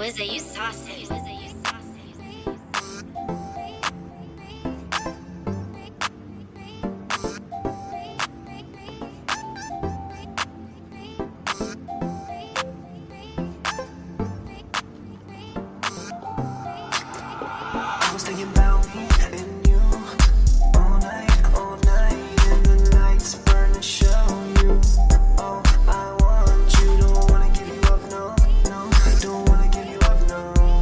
is it? You saucy. Is it? You saucy. I was thinking about me and you all night, and the lights burn to show you. Oh, I want you, don't wanna give you up, no, don't wanna give you up, no.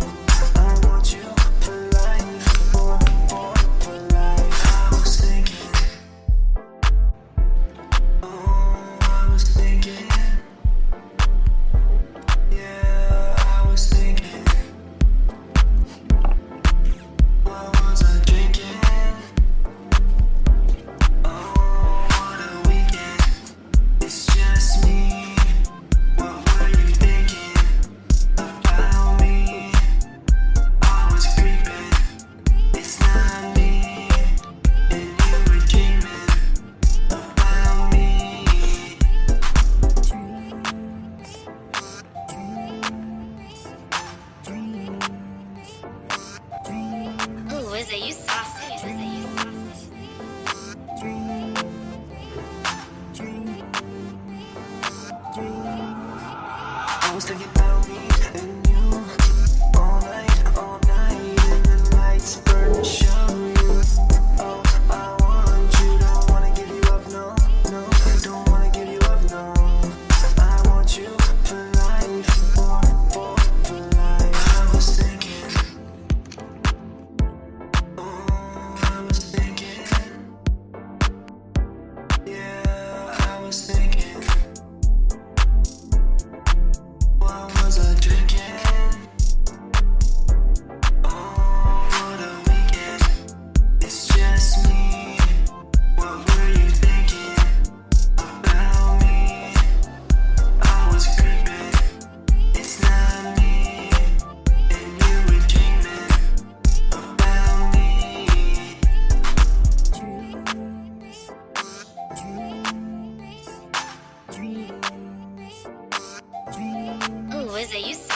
I want you for life, for life. I was thinking, oh, I was thinking, yeah, I was thinking. What was I drinking? Oh, what a weekend. It's just me. What were you thinking about me? I was creeping. It's not me. And you were dreaming about me. Ooh, is it? You saucy.